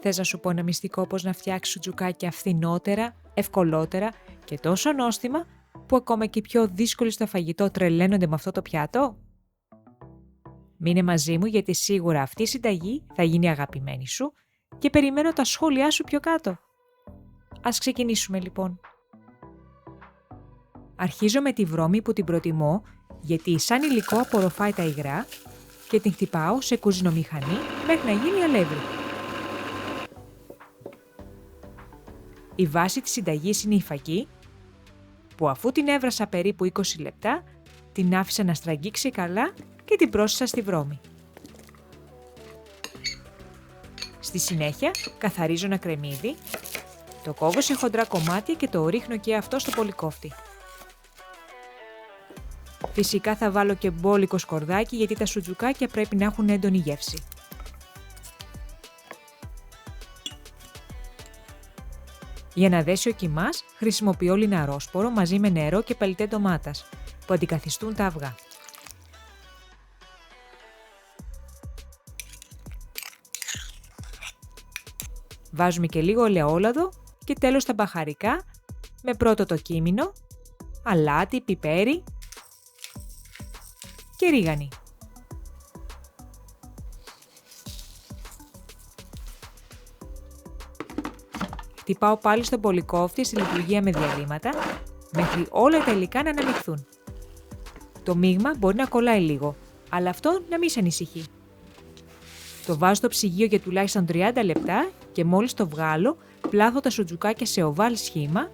Θες να σου πω ένα μυστικό πώς να φτιάξεις σουτζουκάκια φθηνότερα, ευκολότερα και τόσο νόστιμα που ακόμα και οι πιο δύσκολοι στο φαγητό τρελαίνονται με αυτό το πιάτο? Μείνε μαζί μου γιατί σίγουρα αυτή η συνταγή θα γίνει αγαπημένη σου και περιμένω τα σχόλιά σου πιο κάτω. Ας ξεκινήσουμε λοιπόν. Αρχίζω με τη βρώμη που την προτιμώ γιατί σαν υλικό απορροφάει τα υγρά και την χτυπάω σε κουζινομηχανή μέχρι να γίνει αλεύρι. Η βάση της συνταγής είναι η φακή που αφού την έβρασα περίπου 20 λεπτά την άφησα να στραγγίξει καλά και την πρόσθεσα στη βρώμη. Στη συνέχεια καθαρίζω ένα κρεμμύδι, το κόβω σε χοντρά κομμάτια και το ρίχνω και αυτό στο πολυκόφτη. Φυσικά θα βάλω και μπόλικο σκορδάκι γιατί τα σουτζουκάκια πρέπει να έχουν έντονη γεύση. Για να δέσει ο κιμάς χρησιμοποιώ λιναρόσπορο μαζί με νερό και πελτέ ντομάτας που αντικαθιστούν τα αυγά. Βάζουμε και λίγο ελαιόλαδο και τέλος τα μπαχαρικά με πρώτο το κίμινο, αλάτι, πιπέρι και ρίγανη. Χτυπάω πάλι στον πολυκόφτη στη λειτουργία με διαλύματα, μέχρι όλα τα υλικά να αναμειχθούν. Το μείγμα μπορεί να κολλάει λίγο, αλλά αυτό να μην σε ανησυχεί. Το βάζω στο ψυγείο για τουλάχιστον 30 λεπτά και μόλις το βγάλω, πλάθω τα σουτζουκάκια σε οβάλ σχήμα,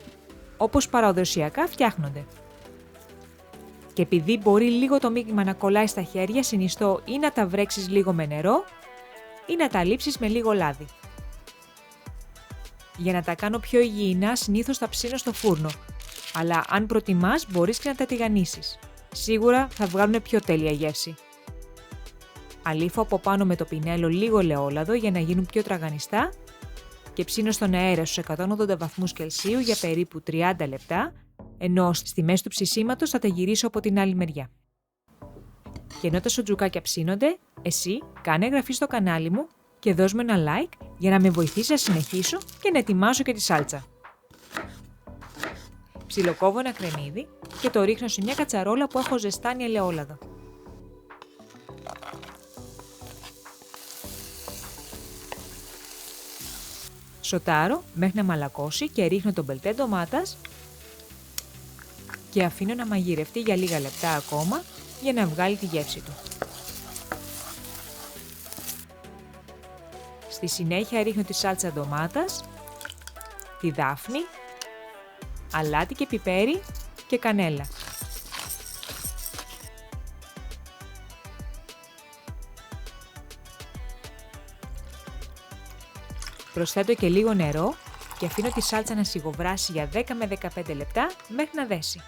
όπως παραδοσιακά φτιάχνονται. Και επειδή μπορεί λίγο το μείγμα να κολλάει στα χέρια, συνιστώ ή να τα βρέξεις λίγο με νερό ή να τα λείψεις με λίγο λάδι. Για να τα κάνω πιο υγιεινά, συνήθως τα ψήνω στο φούρνο, αλλά αν προτιμάς μπορείς και να τα τηγανίσεις. Σίγουρα θα βγάλουν πιο τέλεια γεύση. Αλείφω από πάνω με το πινέλο λίγο ελαιόλαδο για να γίνουν πιο τραγανιστά και ψήνω στον αέρα στους 180 βαθμούς Κελσίου για περίπου 30 λεπτά, ενώ στη μέση του ψησίματος θα τα γυρίσω από την άλλη μεριά. Και ενώ τα σουτζουκάκια ψήνονται, εσύ κάνε εγγραφή στο κανάλι μου και δώσ' μου ένα like για να με βοηθήσει να συνεχίσω και να ετοιμάσω και τη σάλτσα. Ψιλοκόβω ένα κρεμμύδι και το ρίχνω σε μια κατσαρόλα που έχω ζεστάνει ελαιόλαδο. Σοτάρω μέχρι να μαλακώσει και ρίχνω τον πελτέ ντομάτας και αφήνω να μαγειρευτεί για λίγα λεπτά ακόμα για να βγάλει τη γεύση του. Στη συνέχεια ρίχνω τη σάλτσα ντομάτας, τη δάφνη, αλάτι και πιπέρι και κανέλα. Προσθέτω και λίγο νερό και αφήνω τη σάλτσα να σιγοβράσει για 10 με 15 λεπτά μέχρι να δέσει.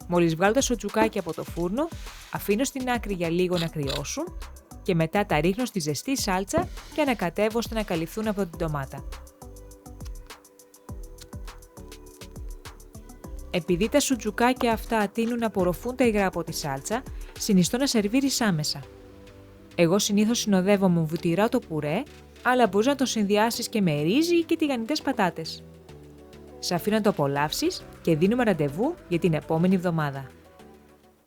Μόλις βγάλω τα σουτζουκάκια από το φούρνο, αφήνω στην άκρη για λίγο να κρυώσουν και μετά τα ρίχνω στη ζεστή σάλτσα και ανακατεύω ώστε να καλυφθούν από την ντομάτα. Επειδή τα σουτζουκάκια αυτά τείνουν να απορροφούν τα υγρά από τη σάλτσα, συνιστώ να σερβίρεις άμεσα. Εγώ συνήθως συνοδεύω με βουτυρά το πουρέ, αλλά μπορείς να το συνδυάσεις και με ρύζι και τηγανιτές πατάτες. Σ' αφήνω να το απολαύσεις και δίνουμε ραντεβού για την επόμενη εβδομάδα.